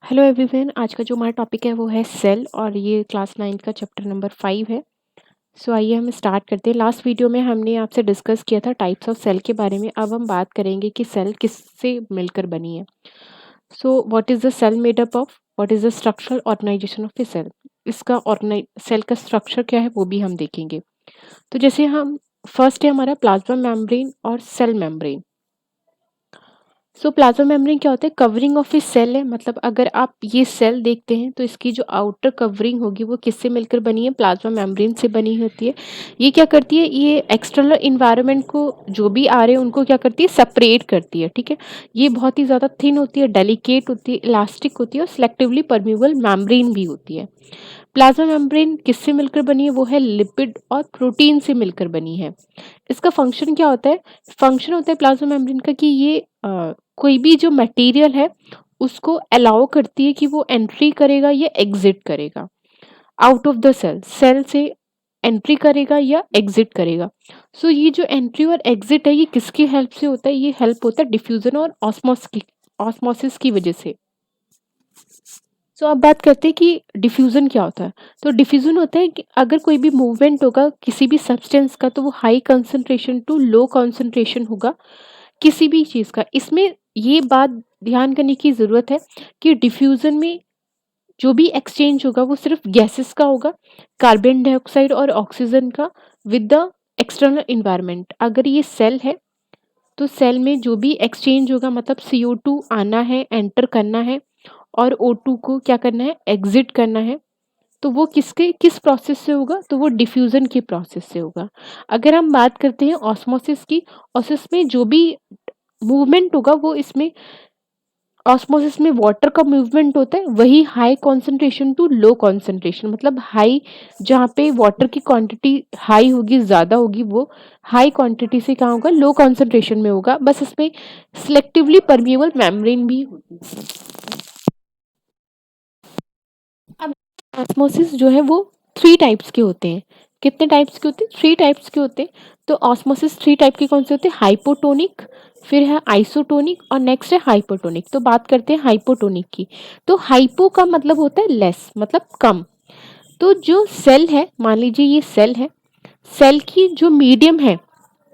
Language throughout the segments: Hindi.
Hello everyone. आज का जो हमारा टॉपिक है वो है सेल और ये क्लास 9 का चैप्टर नंबर 5 है। सो आइए हम स्टार्ट करते हैं। लास्ट वीडियो में हमने आपसे डिस्कस किया था टाइप्स ऑफ सेल के बारे में। अब हम बात करेंगे कि सेल किससे मिलकर बनी है। So what is the cell made up of, what is the structural organization of a cell. इसका सेल का स्ट्रक्चर क्या है वो भी हम देखेंगे। तो जैसे हम फर्स्ट है हमारा प्लाज्मा मेम्ब्रेन और cell membrane. So plasma membrane क्या होता है? कवरिंग ऑफ ए सेल है। मतलब अगर आप ये सेल देखते हैं तो इसकी जो आउटर कवरिंग होगी वो किससे मिलकर बनी है? प्लाज्मा मेम्ब्रेन से बनी होती है। ये क्या करती है? ये एक्सटर्नल इन्वायरमेंट को जो भी आ रहे हैं उनको क्या करती है? सेपरेट करती है। ठीक है, ये बहुत ही ज़्यादा थिन होती है, डेलिकेट होती है, इलास्टिक होती है और सेलेक्टिवली परमेबल मेम्ब्रेन भी होती है। प्लाज्मा मेम्ब्रेन किससे मिलकर बनी है? वो है लिपिड और प्रोटीन से मिलकर बनी है। इसका फंक्शन क्या होता है? फंक्शन होता है प्लाज्मा मेम्ब्रेन का कि ये कोई भी जो मटेरियल है उसको अलाउ करती है कि वो एंट्री करेगा या एग्जिट करेगा out of the cell. Cell से एंट्री करेगा या एग्जिट करेगा। सो ये जो एंट्री और एग्जिट है ये किसकी हेल्प से होता है? ये हेल्प होता है डिफ्यूजन और ऑस्मोसिस की वजह से। सो अब बात करते हैं कि डिफ्यूजन क्या होता है। तो डिफ्यूजन होता है कि अगर कोई भी मूवमेंट होगा किसी भी सब्सटेंस का तो वो high concentration to low concentration होगा किसी भी चीज़ का। इसमें ये बात ध्यान करने की ज़रूरत है कि डिफ्यूजन में जो भी एक्सचेंज होगा वो सिर्फ गैसेस का होगा, कार्बन डाइऑक्साइड और ऑक्सीजन का विद द एक्सटर्नल इन्वायरमेंट। अगर ये सेल है तो सेल में जो भी एक्सचेंज होगा मतलब CO2 आना है, एंटर करना है और O2 को क्या करना है? एग्जिट करना है। तो वो किस प्रोसेस से होगा? तो वो डिफ्यूजन के प्रोसेस से होगा। अगर हम बात करते हैं ऑस्मोसिस की, ऑस्मोसिस में जो भी मूवमेंट होगा वो इसमें ऑस्मोसिस में वाटर का मूवमेंट होता है, वही high concentration to low concentration. मतलब हाई जहाँ पे वाटर की क्वांटिटी हाई होगी, ज़्यादा होगी, वो हाई क्वांटिटी से कहाँ होगा? लो कॉन्सेंट्रेशन में होगा। बस इसमें सिलेक्टिवली परमिएबल मेम्ब्रेन भी होती है। अब ऑस्मोसिस जो है वो 3 टाइप्स के होते हैं। कितने टाइप्स के होते हैं? 3 टाइप्स के होते हैं। तो ऑस्मोसिस 3 टाइप के कौन से होते हैं? हाइपोटोनिक, फिर है आइसोटोनिक और नेक्स्ट है हाइपोटोनिक। तो बात करते हैं हाइपोटोनिक की। तो हाइपो का मतलब होता है लेस, मतलब कम। तो जो सेल है, मान लीजिए ये सेल है, सेल की जो मीडियम है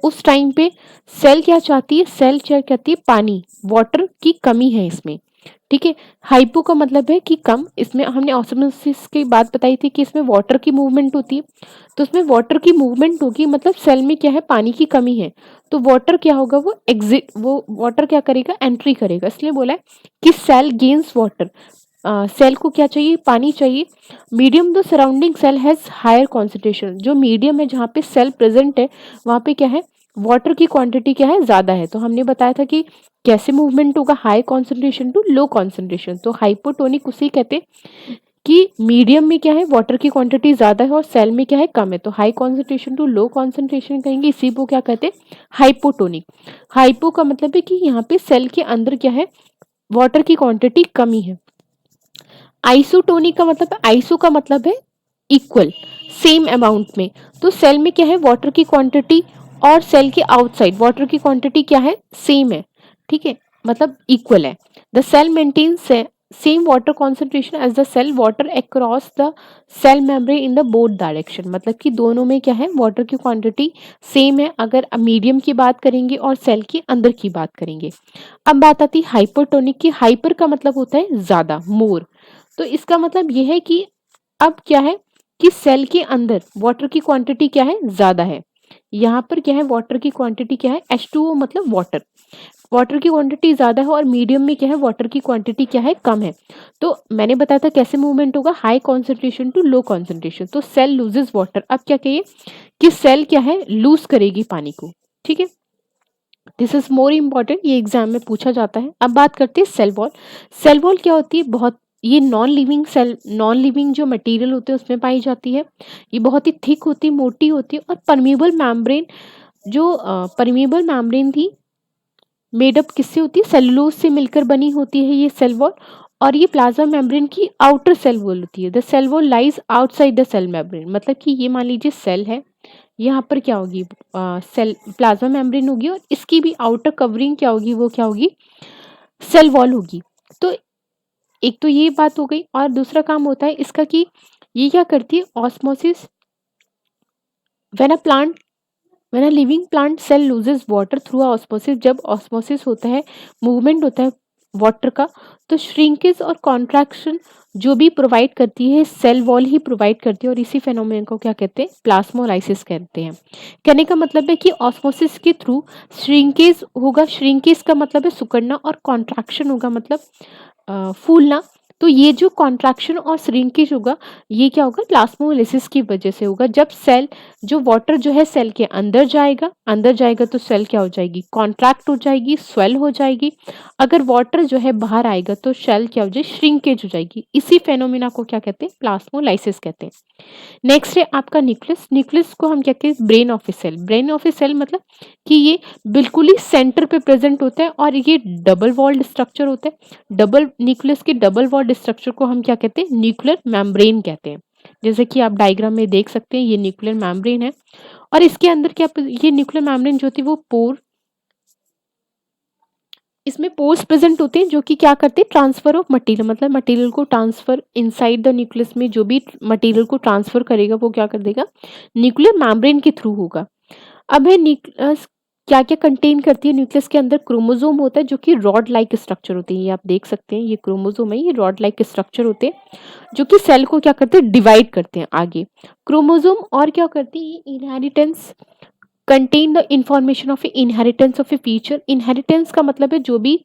उस टाइम पे सेल क्या चाहती है? सेल क्या कहती है? पानी, वाटर की कमी है इसमें। ठीक है, हाइपो का मतलब है कि कम। इसमें हमने ऑस्मोसिस की बात बताई थी कि इसमें वाटर की मूवमेंट होती है। तो उसमें वाटर की मूवमेंट होगी मतलब सेल में क्या है? पानी की कमी है। तो वाटर क्या होगा? वो वाटर क्या करेगा? एंट्री करेगा। इसलिए बोला है कि सेल गेन्स वाटर। सेल को क्या चाहिए? पानी चाहिए। Medium the surrounding cell has higher concentration. जो मीडियम है जहाँ पे सेल प्रेजेंट है वहाँ पे क्या है? वाटर की क्वांटिटी क्या है? ज़्यादा है। तो हमने बताया था कि कैसे मूवमेंट होगा? High concentration to low concentration. तो हाइपोटोनिक उसे कहते हैं कि मीडियम में क्या है? वाटर की क्वांटिटी ज़्यादा है और सेल में क्या है? कम है। तो high concentration to low concentration कहेंगे, इसी को क्या कहते हैं? हाइपोटोनिक। हाइपो का मतलब है कि यहाँ पे सेल के अंदर क्या है? वाटर की क्वांटिटी कमी है। आइसोटोनिक का मतलब है, आइसो का मतलब है इक्वल, सेम अमाउंट में। तो सेल में क्या है? वाटर की क्वांटिटी और सेल के आउटसाइड वाटर की क्वांटिटी क्या है? सेम है। ठीक है, मतलब इक्वल है। The cell maintains same water concentration as the cell water across the cell membrane in the both direction. मतलब कि दोनों में क्या है? वाटर की क्वांटिटी सेम है अगर मीडियम की बात करेंगे और सेल के अंदर की बात करेंगे। अब बात आती है हाइपरटोनिक की। हाइपर का मतलब होता है ज्यादा, मोर। तो इसका मतलब ये है कि अब क्या है कि सेल के अंदर वाटर की क्वांटिटी क्या है? ज्यादा है। यहाँ पर क्या है? वाटर की क्वांटिटी क्या है? H2O मतलब वाटर। वाटर की क्वांटिटी ज्यादा है और मीडियम में क्या है? वाटर की क्वांटिटी क्या है? कम है। तो मैंने बताया था कैसे मूवमेंट होगा? High concentration to low concentration. तो सेल लूजेस वाटर। अब क्या कहिए कि सेल क्या है? लूज करेगी पानी को। ठीक है, दिस इज मोर इम्पॉर्टेंट, ये एग्जाम में पूछा जाता है। अब बात करते हैं सेल वॉल। सेल वॉल क्या होती है? बहुत ये non living cell, non living जो मटेरियल होते हैं उसमें पाई जाती है। ये बहुत ही थिक होती है, मोटी होती है और परमेबल मेम्ब्रेन, जो परमेबल मेम्ब्रेन थी मेडअप किससे होती है? सेलुलोज से मिलकर बनी होती है ये सेल वॉल। और ये प्लाज्मा मेम्ब्रेन की आउटर सेल वॉल होती है। The cell wall lies outside the cell membrane. मतलब कि ये मान लीजिए सेल है, यहाँ पर क्या होगी? सेल प्लाज्मा मेम्ब्रेन होगी और इसकी भी आउटर कवरिंग क्या होगी? वो क्या होगी? सेल वॉल होगी। तो एक तो ये बात हो गई, और दूसरा काम होता है इसका कि ये क्या करती है, osmosis. When a plant when a living plant cell loses water through osmosis, जब ऑस्मोसिस होता है, मूवमेंट होता है वाटर का, तो श्रिंकेज और कॉन्ट्रैक्शन जो भी प्रोवाइड करती है सेल वॉल ही प्रोवाइड करती है, और इसी फेनोमेनन को क्या कहते हैं, प्लाज्मोलाइसिस कहते हैं। कहने का मतलब है कि ऑस्मोसिस के थ्रू श्रिंकेज होगा, श्रिंकेज का मतलब है सिकुड़ना, और कॉन्ट्रैक्शन होगा मतलब फूलना। तो ये जो कॉन्ट्रैक्शन और श्रिंकेज होगा, ये क्या होगा, प्लाज्मोलाइसिस की वजह से होगा। जब सेल, जो वाटर जो है सेल के अंदर जाएगा, अंदर जाएगा तो सेल क्या हो जाएगी, कॉन्ट्रैक्ट हो जाएगी, स्वेल हो जाएगी। अगर वाटर जो है बाहर आएगा तो सेल क्या हो जाएगी, श्रिंकेज हो जाएगी। इसी फेनोमेना को क्या कहते हैं, प्लाज्मोलाइसिस कहते हैं। नेक्स्ट है आपका न्यूक्लियस। न्यूक्लियस को हम क्या कहते हैं, brain of a cell. Brain of a cell मतलब कि ये बिल्कुल ही सेंटर पे प्रेजेंट होता है, और ये डबल वॉल्ड स्ट्रक्चर होता है। डबल न्यूक्लियस के डबल वॉल्ड स्ट्रक्चर को हम क्या कहते हैं, न्यूक्लियर मेम्ब्रेन कहते हैं। जैसे कि आप डायग्राम में देख सकते हैं, ये न्यूक्लियर मेम्ब्रेन है, और इसके अंदर क्या, ये न्यूक्लियर मेम्ब्रेन जो होती है वो पोर, इसमें पोर्स प्रेजेंट होते हैं जो कि क्या करते हैं, ट्रांसफर ऑफ मटेरियल, मतलब मटेरियल को ट्रांसफर इनसाइड द न्यूक्लियस में, जो भी मटेरियल को ट्रांसफर करेगा वो क्या कर देगा, न्यूक्लियर मेम्ब्रेन के थ्रू होगा। अब है न्यूक्लियस क्या क्या कंटेन करती है, न्यूक्लियस के अंदर क्रोमोसोम होता है जो कि रॉड लाइक स्ट्रक्चर होते हैं। ये आप देख सकते हैं, ये क्रोमोसोम है, ये रॉड लाइक स्ट्रक्चर होते हैं जो कि सेल को क्या करते हैं, डिवाइड करते हैं आगे। क्रोमोसोम और क्या करती है, inheritance contain the information of inheritance of A feature. Inheritance का मतलब है जो भी,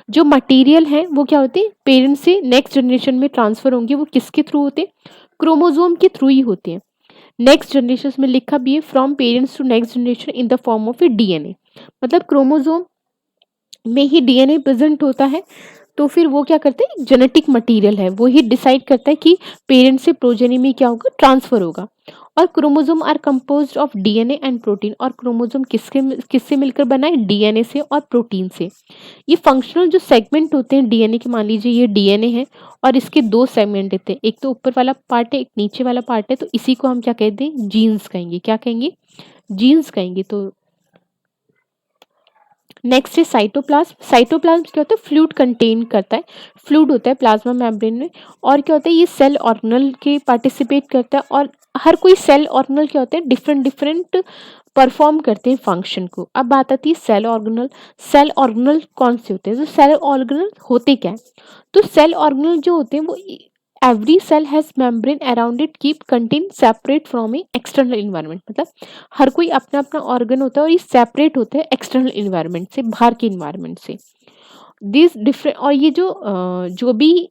जो मटेरियल है वो क्या होते हैं, पेरेंट्स से नेक्स्ट जनरेशन में ट्रांसफर होंगे, वो किसके थ्रू होते हैं, क्रोमोसोम के थ्रू ही होते हैं। नेक्स्ट जनरेशन में लिखा भी है, from parents to next generation in the form of a DNA, मतलब क्रोमोसोम में ही डीएनए प्रेजेंट होता है। तो फिर वो क्या करते हैं, जेनेटिक मटेरियल है वो ही डिसाइड करता है कि पेरेंट से प्रोजेनी में क्या होगा, ट्रांसफर होगा। और chromosome are composed of DNA and protein. और क्रोमोसोम किससे मिलकर बना है, डीएनए से और प्रोटीन से। ये फंक्शनल जो सेगमेंट होते हैं डीएनए के, मान लीजिए ये डीएनए है और इसके दो सेगमेंट होते हैं, एक तो ऊपर वाला पार्ट है, एक नीचे वाला पार्ट है, तो इसी को हम क्या कहते हैं, जीन्स कहेंगे। क्या कहेंगे, जीन्स कहेंगे। तो नेक्स्ट है साइटोप्लाज्म। साइटोप्लाज्म क्या होता है, फ्लूइड कंटेन करता है, फ्लूइड होता है प्लाज्मा मेम्ब्रेन में। और क्या होता है, ये सेल ऑर्गेनल के पार्टिसिपेट करता है, और हर कोई सेल ऑर्गेनल क्या होते हैं, डिफरेंट डिफरेंट परफॉर्म करते हैं फंक्शन को। अब बात आती है सेल ऑर्गेनल। सेल ऑर्गेनल कौन से होते हैं, तो सेल ऑर्गेनल होते क्या है, तो सेल ऑर्गेनल जो होते हैं वो, every cell has membrane around it keep contain separate from a external environment. मतलब हर कोई अपना अपना ऑर्गन होता है और ये सेपरेट होते हैं एक्सटर्नल इन्वायरमेंट से, बाहर के इन्वायरमेंट से। दिस डिफरेंट, और ये जो जो भी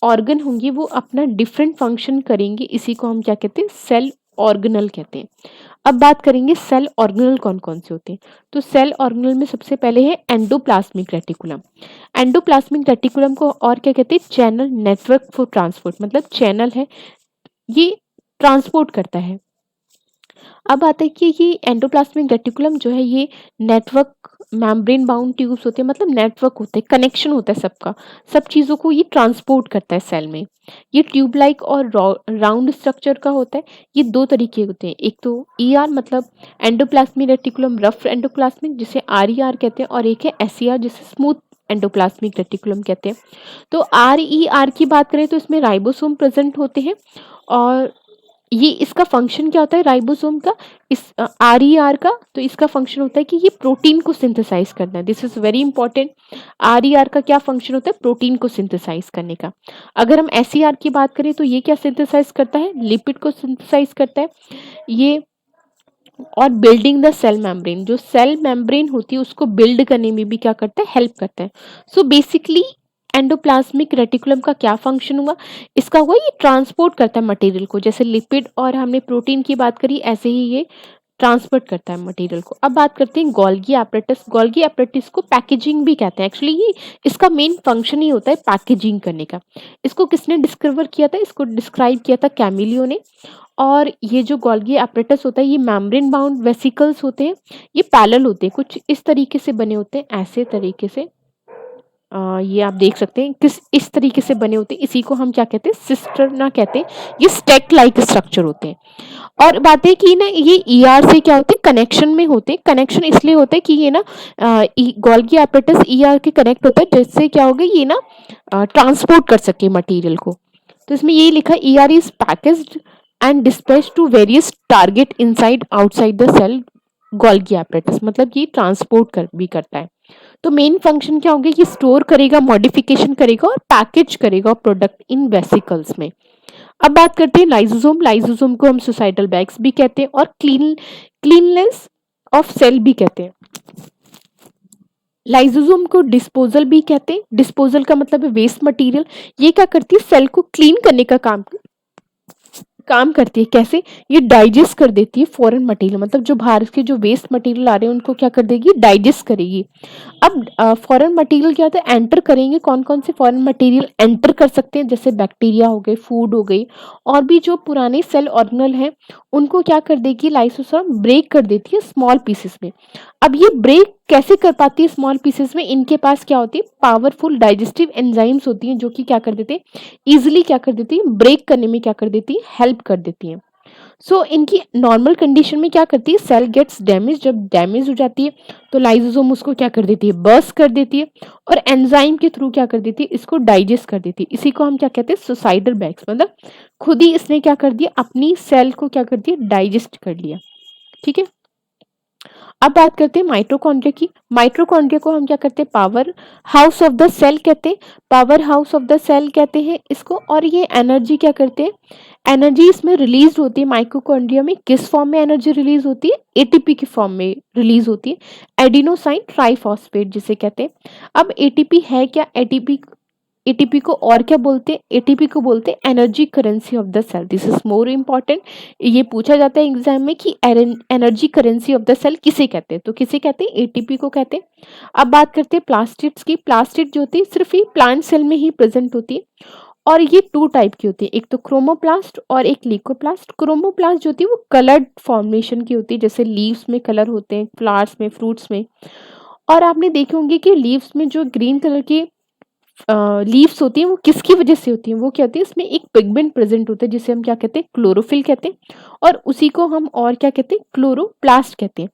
ऑर्गन होंगे वो अपना डिफरेंट फंक्शन करेंगे, इसी को हम क्या कहते हैं, सेल ऑर्गेनल कहते हैं। अब बात करेंगे सेल ऑर्गेनल कौन कौन से होते हैं। तो सेल ऑर्गेनल में सबसे पहले है एंडोप्लाज्मिक रेटिकुलम। एंडोप्लाज्मिक रेटिकुलम को और क्या कहते हैं, चैनल नेटवर्क फॉर ट्रांसपोर्ट, मतलब चैनल है, ये ट्रांसपोर्ट करता है। अब आता है कि ये एंडोप्लाज्मिक रेटिकुलम जो है, ये नेटवर्क, मेम्ब्रेन बाउंड ट्यूब्स होते हैं, मतलब नेटवर्क होते हैं, कनेक्शन होता है सबका, सब चीज़ों को ये ट्रांसपोर्ट करता है सेल में। ये ट्यूब लाइक और राउंड स्ट्रक्चर का होता है। ये दो तरीके होते हैं, एक तो ईआर मतलब एंडोप्लाज्मिक रेटिकुलम रफ एंडोप्लाज्मिक जिसे आरईआर कहते हैं, और एक है एसईआर जिसे स्मूथ एंडोप्लाज्मिक रेटिकुलम कहते हैं। तो आरईआर की बात करें तो इसमें राइबोसोम प्रेजेंट होते हैं, और ये इसका फंक्शन क्या होता है राइबोसोम का, इस आरईआर का, तो इसका फंक्शन होता है कि ये प्रोटीन को सिंथेसाइज करना है। This is very important. RER का क्या फंक्शन होता है, प्रोटीन को सिंथेसाइज करने का। अगर हम एसईआर की बात करें तो ये क्या सिंथेसाइज करता है, लिपिड को सिंथेसाइज करता है ये। और बिल्डिंग द सेल मेम्ब्रेन, जो सेल मेम्ब्रेन होती है उसको बिल्ड करने में भी क्या करता है, हेल्प करता है। सो बेसिकली एंडोप्लाज्मिक रेटिकुलम का क्या फंक्शन हुआ, इसका हुआ ये ट्रांसपोर्ट करता है मटेरियल को, जैसे लिपिड और हमने प्रोटीन की बात करी, ऐसे ही ये ट्रांसपोर्ट करता है मटेरियल को। अब बात करते हैं गोल्गी एपरेटस। गोल्गी एपरेटस को पैकेजिंग भी कहते हैं। एक्चुअली ये इसका मेन फंक्शन ही होता है पैकेजिंग करने का। इसको किसने डिस्कवर किया था, इसको डिस्क्राइब किया था कैमिलियो ने। और ये जो गोल्गी एपरेटस होता है, ये मेम्ब्रेन बाउंड वेसिकल्स होते हैं, ये पैरेलल होते हैं, कुछ इस तरीके से बने होते हैं, ऐसे तरीके से। ये आप देख सकते हैं किस इस तरीके से बने होते हैं, इसी को हम क्या कहते हैं, सिस्टर्ना कहते हैं। ये स्टेक लाइक स्ट्रक्चर होते हैं। और बात है कि ना ये ईआर से क्या होते हैं, कनेक्शन में होते हैं। कनेक्शन इसलिए होता है कि ये ना गोल्गी एपरेटस ईआर के कनेक्ट होता है, जिससे क्या होगा, ये ना ट्रांसपोर्ट कर सके मटेरियल को। तो इसमें यही लिखा है ER is packaged and dispatch to various target inside outside the cell Golgi apparatus, मतलब ये ट्रांसपोर्ट भी करता है। तो मेन फंक्शन क्या होगा, ये स्टोर करेगा, मॉडिफिकेशन करेगा और पैकेज करेगा प्रोडक्ट इन वेसिकल्स में। अब बात करते हैं लाइसोसोम। लाइसोसोम को हम सुसाइडल बैग्स भी कहते हैं और क्लीननेस ऑफ सेल भी कहते हैं। लाइसोसोम को डिस्पोजल भी कहते हैं। डिस्पोजल का मतलब है वेस्ट मटेरियल। ये क्या करती है, सेल को क्लीन करने का काम करती है। कैसे, ये डाइजेस्ट कर देती है फॉरेन मटेरियल, मतलब जो बाहर के जो वेस्ट मटेरियल आ रहे हैं उनको क्या कर देगी, डाइजेस्ट करेगी। अब फॉरेन मटेरियल क्या होता है, एंटर करेंगे। कौन कौन से फॉरेन मटेरियल एंटर कर सकते हैं, जैसे बैक्टीरिया हो गए, फूड हो गई, और भी जो पुराने सेल ऑर्गेनल हैं उनको क्या कर देगी, लाइसोसोम ब्रेक कर देती है स्मॉल पीसेस में। अब ये ब्रेक कैसे कर पाती है स्मॉल पीसेस में, इनके पास क्या होती है, पावरफुल डाइजेस्टिव एंजाइम्स होती हैं, जो कि क्या कर देते हैं, इजिली क्या कर देती है, ब्रेक करने में क्या कर देती है, हेल्प कर देती है। सो इनकी नॉर्मल कंडीशन में क्या करती है, सेल गेट्स डैमेज, जब डैमेज हो जाती है तो लाइसोसोम उसको क्या कर देती है, बर्स्ट कर देती है और एंजाइम के थ्रू क्या कर देती है, इसको डाइजेस्ट कर देती है। इसी को हम क्या कहते हैं, सुसाइडल बैग्स, मतलब खुद ही इसने क्या कर दिया, अपनी सेल को क्या कर दिया, डाइजेस्ट कर लिया। ठीक है। अब बात करते हैं माइटोकॉन्ड्रिया की। माइटोकॉन्ड्रिया को हम क्या करते हैं, power house of the cell कहते हैं। Power house of the cell कहते हैं इसको। और ये एनर्जी क्या करते हैं, एनर्जी इसमें रिलीज होती है माइटोकॉन्ड्रिया में। किस फॉर्म में एनर्जी रिलीज होती है, एटीपी की फॉर्म में रिलीज होती है, एडिनोसाइन ट्राइफॉस्फेट जिसे कहते हैं। अब एटीपी है क्या, एटीपी को और क्या बोलते हैं, एटीपी को बोलते हैं energy currency of the cell. This is more important. ये पूछा जाता है एग्जाम में कि energy currency of the cell किसे कहते हैं, तो किसे कहते हैं, एटीपी को कहते हैं। अब बात करते हैं प्लास्टिड्स की। प्लास्टिड जो होती है सिर्फ ये प्लांट सेल में ही प्रेजेंट होती है और ये 2 टाइप की होती है, एक तो क्रोमोप्लास्ट और एक ल्यूकोप्लास्ट। क्रोमोप्लास्ट जो होती है वो कलर्ड फॉर्मेशन की होती है, जैसे लीव्स में कलर होते हैं, फ्लावर्स में, फ्रूट्स में। और आपने देखे होंगे कि लीव्स में जो ग्रीन कलर की लीव्स होती हैं वो किसकी वजह से होती हैं, वो क्या होती है, इसमें एक पिगमेंट प्रेजेंट होता है जिसे हम क्या कहते हैं, क्लोरोफिल कहते हैं। और उसी को हम और क्या कहते हैं, क्लोरोप्लास्ट कहते हैं।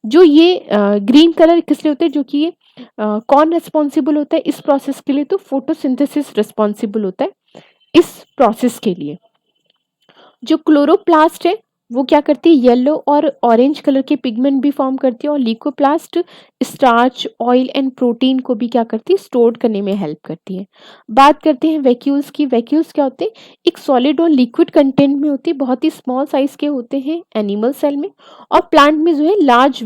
जो ये ग्रीन कलर किस लिए होते हैं, जो कि ये कौन रिस्पॉन्सिबल होता है इस प्रोसेस के लिए, तो फोटोसिंथेसिस रिस्पॉन्सिबल होता है इस प्रोसेस के लिए। जो क्लोरोप्लास्ट है वो क्या करती है, येलो और ऑरेंज कलर के पिगमेंट भी फॉर्म करती है। और leucoplast starch, oil and protein को भी क्या करती है, स्टोर करने में हेल्प करती है। बात करते हैं वैक्यूल्स की। वैक्यूल्स क्या होते हैं, एक सॉलिड और लिक्विड कंटेंट में होती है, बहुत ही स्मॉल साइज के होते हैं एनिमल सेल में। और प्लांट में जो है लार्ज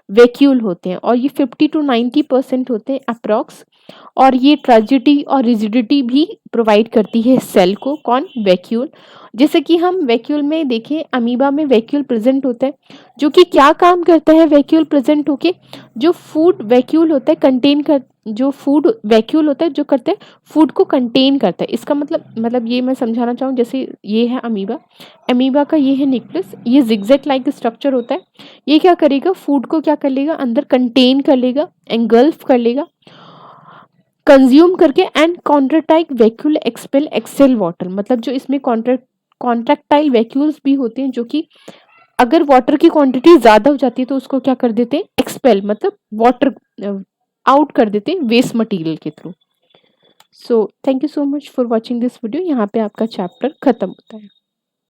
वैक्यूल होते हैं और ये 50 to 90% होते हैं अप्रॉक्स। और ये ट्रेजिडिटी और रिजिडिटी भी प्रोवाइड करती है सेल को, कौन, वैक्यूल। जैसे कि हम वैक्यूल में देखें, अमीबा में वैक्यूल प्रेजेंट होता है, जो कि क्या काम करता है वैक्यूल प्रेजेंट होके, जो फूड वैक्यूल होता है कंटेन कर, जो फूड वैक्यूल होता है जो करता है फूड को कंटेन करता है। इसका मतलब ये मैं समझाना चाहूँ, जैसे ये है अमीबा, अमीबा का ये है न्यूक्लियस, ये जिगजैग लाइक स्ट्रक्चर होता है। ये क्या करेगा, फूड को क्या कर लेगा, अंदर कंटेन कर लेगा, एंगल्फ कर लेगा, कंज्यूम करके, and contractile vacuole expel excess water, मतलब जो इसमें कॉन्ट्रैक्टाइल वैक्यूल्स भी होते हैं, जो कि अगर वाटर की क्वांटिटी ज्यादा हो जाती है तो उसको क्या कर देते हैं, एक्सपेल, मतलब वाटर आउट कर देते हैं वेस्ट मटेरियल के through. So thank you so much for watching this video. यहाँ पे आपका चैप्टर खत्म होता है।